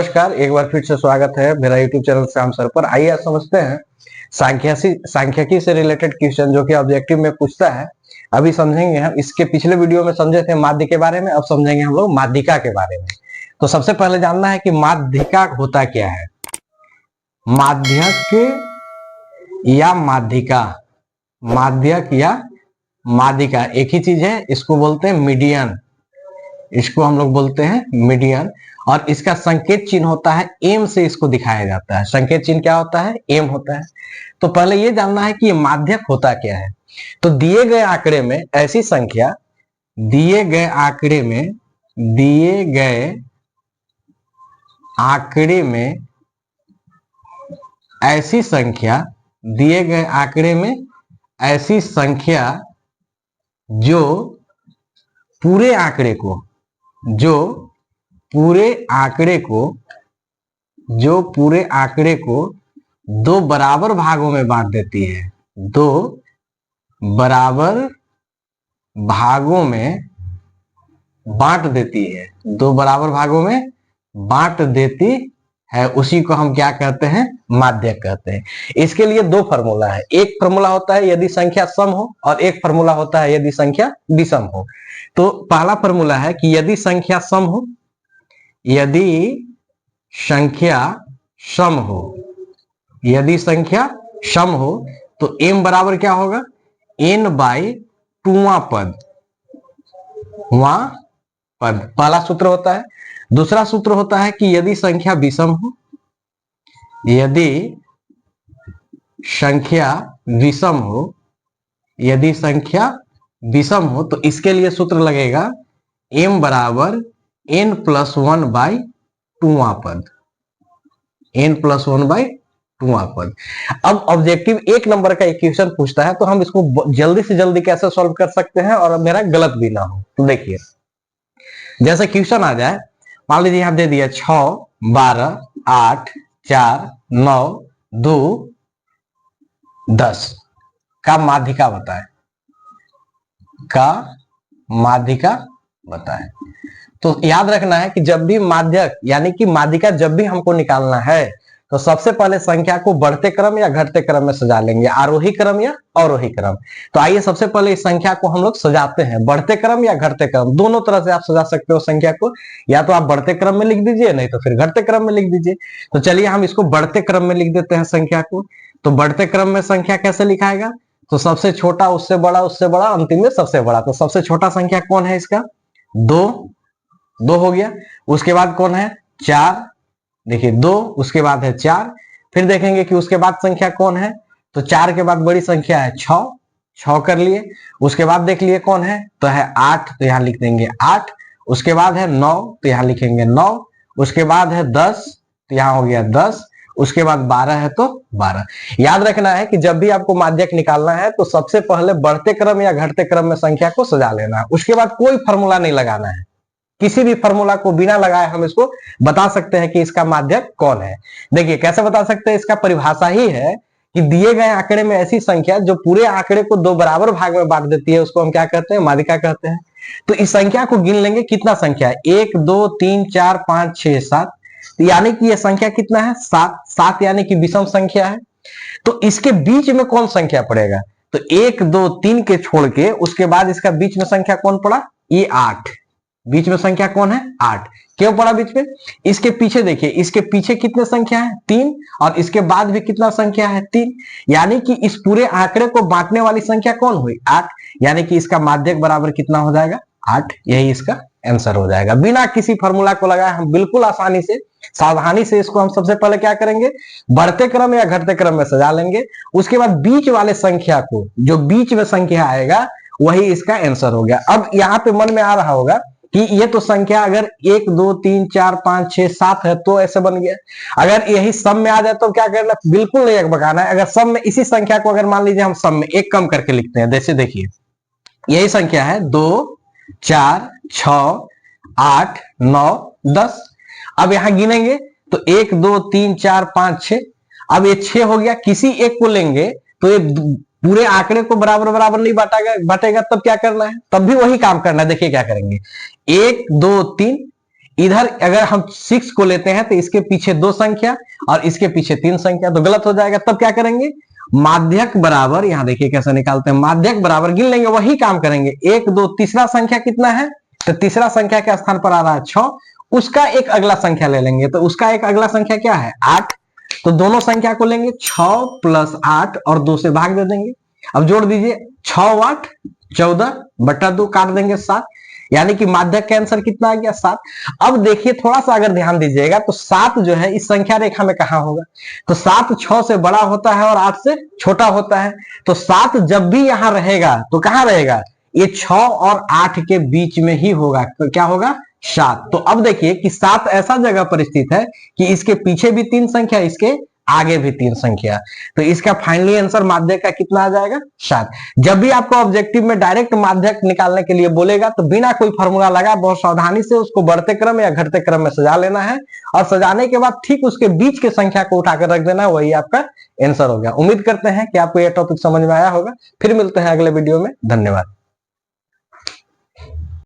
नमस्कार, एक बार फिर से स्वागत है मेरा यूट्यूब चैनल श्याम सर पर। आइए समझते हैं सांख्यिकी से रिलेटेड क्वेश्चन जो कि ऑब्जेक्टिव में पूछता है। अभी समझेंगे हम, इसके पिछले वीडियो में समझे थे माध्य के बारे में, अब समझेंगे हम लोग माध्यिका के बारे में। तो सबसे पहले जानना है कि माध्यिका होता क्या है। माध्यक या माध्यिका, माध्यक या माध्यिका एक ही चीज है। इसको बोलते हैं मीडियन, इसको हम लोग बोलते हैं मीडियन। और इसका संकेत चिन्ह होता है एम से, इसको दिखाया जाता है। संकेत चिन्ह क्या होता है? एम होता है। तो पहले ये जानना है कि ये माध्यक होता क्या है। तो दिए गए आंकड़े में ऐसी संख्या, दिए गए आंकड़े में ऐसी संख्या, दिए गए आंकड़े में ऐसी संख्या जो पूरे आंकड़े को दो बराबर भागों में बांट देती है। दो बराबर भागों में बांट देती है, दो बराबर भागों में बांट देती है, उसी को हम क्या कहते हैं? माध्यक कहते हैं। इसके लिए दो फार्मूला है। एक फार्मूला होता है यदि संख्या सम हो, और एक फार्मूला होता है यदि संख्या विषम हो। तो पहला फार्मूला है कि यदि संख्या सम हो, यदि संख्या सम हो तो m बराबर क्या होगा? n बाई टूवा पद, पहला सूत्र होता है। दूसरा सूत्र होता है कि यदि संख्या विषम हो, यदि संख्या विषम हो तो इसके लिए सूत्र लगेगा m बराबर n प्लस वन बाई टूवा पद, n प्लस वन बाई टूवा पद। अब ऑब्जेक्टिव एक नंबर का इक्वेशन पूछता है तो हम इसको जल्दी से जल्दी कैसे सॉल्व कर सकते हैं और मेरा गलत भी ना हो। तो देखिए, जैसे क्वेश्चन आ जाए, मान लीजिए यहां दे दिया 6, 12, 8, 4, 9, 2, 10 का माध्यिका बताएं। तो याद रखना है कि जब भी माध्यक यानी कि माध्यिका जब भी हमको निकालना है तो सबसे पहले संख्या को बढ़ते क्रम या घटते क्रम में सजा लेंगे, आरोही क्रम या अवरोही क्रम। तो आइए सबसे पहले इस संख्या को हम लोग सजाते हैं, बढ़ते क्रम या घटते क्रम, दोनों तरह से आप सजा सकते हो संख्या को। या तो आप बढ़ते क्रम में लिख दीजिए, नहीं तो फिर घटते क्रम में लिख दीजिए। तो चलिए हम इसको बढ़ते क्रम में लिख देते हैं संख्या को। तो बढ़ते क्रम में संख्या कैसे लिखाएगा? तो सबसे छोटा, उससे बड़ा, उससे बड़ा, अंतिम में सबसे बड़ा। तो सबसे छोटा संख्या कौन है इसका? 2 हो गया। उसके बाद कौन है? 4, देखिए 2, उसके बाद है 4। फिर देखेंगे कि उसके बाद संख्या कौन है, तो 4 के बाद बड़ी संख्या है 6 कर लिए। उसके बाद देख लिए कौन है, तो है 8, तो यहां लिख देंगे 8। उसके बाद है 9, तो यहां लिखेंगे 9। उसके बाद है 10, तो यहां हो गया 10। उसके बाद 12 है तो 12। याद रखना है कि जब भी आपको माध्यक निकालना है तो सबसे पहले बढ़ते क्रम या घटते क्रम में संख्या को सजा लेना है। उसके बाद कोई फॉर्मूला नहीं लगाना है, किसी भी फॉर्मूला को बिना लगाए हम इसको बता सकते हैं कि इसका माध्यक कौन है। देखिए कैसे बता सकते हैं, इसका परिभाषा ही है कि दिए गए आंकड़े में ऐसी संख्या जो पूरे आंकड़े को दो बराबर भाग में बांट देती है, उसको हम क्या कहते हैं? माध्यिका कहते हैं। तो इस संख्या को गिन लेंगे, कितना संख्या है? 1, 2, 3, 4, 5, 6, 7। यानी कि यह संख्या कितना है? 7 यानी कि विषम संख्या है। तो इसके बीच में कौन संख्या पड़ेगा? तो 1, 2, 3 के छोड़ के उसके बाद इसका बीच में संख्या कौन पड़ा? ये 8। बीच में संख्या कौन है? 8। क्यों पड़ा बीच में? इसके पीछे देखिए, इसके पीछे कितने संख्या है? 3। और इसके बाद भी कितना संख्या है? 3। यानी कि इस पूरे आंकड़े को बांटने वाली संख्या कौन हुई? 8। यानी कि इसका माध्यक बराबर कितना हो जाएगा? 8। यही इसका आंसर हो जाएगा। बिना किसी फॉर्मूला को लगाए हम बिल्कुल आसानी से, सावधानी से इसको हम सबसे पहले क्या करेंगे? बढ़ते क्रम या घटते क्रम में सजा लेंगे। उसके बाद बीच वाले संख्या को, जो बीच में संख्या आएगा वही इसका आंसर हो गया। अब यहां पे मन में आ रहा होगा कि ये तो संख्या अगर 1, 2, 3, 4, 5, 6, 7 है तो ऐसे बन गया। अगर यही सम में आ जाए तो क्या करना? बिल्कुल नहीं बगाना है। अगर सम में इसी संख्या को अगर मान लीजिए हम सम में एक कम करके लिखते हैं, जैसे देखिए यही संख्या है 2, 4, 6, 8, 9, 10। अब यहां गिनेंगे तो 1, 2, 3, 4, 5, 6। अब ये 6 हो गया। किसी एक को लेंगे तो ये पूरे आंकड़े को बराबर बराबर नहीं बांटेगा, तब क्या करना है? तब भी वही काम करना है। देखिए क्या करेंगे, 1, 2, 3, इधर अगर हम 6 को लेते हैं तो इसके पीछे 2 संख्या और इसके पीछे 3 संख्या, तो गलत हो जाएगा। तब क्या करेंगे, माध्यक बराबर, यहां देखिए कैसे निकालते हैं, माध्यक बराबर गिन लेंगे, वही काम करेंगे। 1 2 तीसरा संख्या कितना है, तो तीसरा संख्या के स्थान पर आ रहा है 6, उसका एक अगला संख्या ले लेंगे। तो उसका एक अगला संख्या क्या है, 8। तो दोनों संख्या को लेंगे 6 + 8 और 2 से भाग दे देंगे। अब जोड़ दीजिए, 6 8 14 बटा 2 काट देंगे 7, यानी कि माध्यक का आंसर कितना आ गया, 7। अब देखिए थोड़ा सा अगर ध्यान दीजिएगा तो 7 जो है इस संख्या रेखा में कहां होगा, तो 7 6 से बड़ा होता है और 8 से छोटा होता है। तो 7 जब भी यहां रहेगा तो कहां रहेगा, ये 6 और 8 के बीच में ही होगा। तो क्या होगा, 7। तो अब देखिए कि 7 ऐसा जगह पर स्थित है कि इसके पीछे भी 3 संख्या, इसके आगे भी 3 संख्या। तो इसका फाइनली आंसर माध्यक का कितना आ जाएगा, 7। जब भी आपको ऑब्जेक्टिव में डायरेक्ट माध्यक निकालने के लिए बोलेगा तो बिना कोई फॉर्मूला लगा बहुत सावधानी से उसको बढ़ते क्रम या घटते क्रम में सजा लेना है, और सजाने के बाद ठीक उसके बीच के संख्या को उठाकर रख देना, वही आपका आंसर हो गया। उम्मीद करते हैं कि आपको यह टॉपिक समझ में आया होगा। फिर मिलते हैं अगले वीडियो में, धन्यवाद।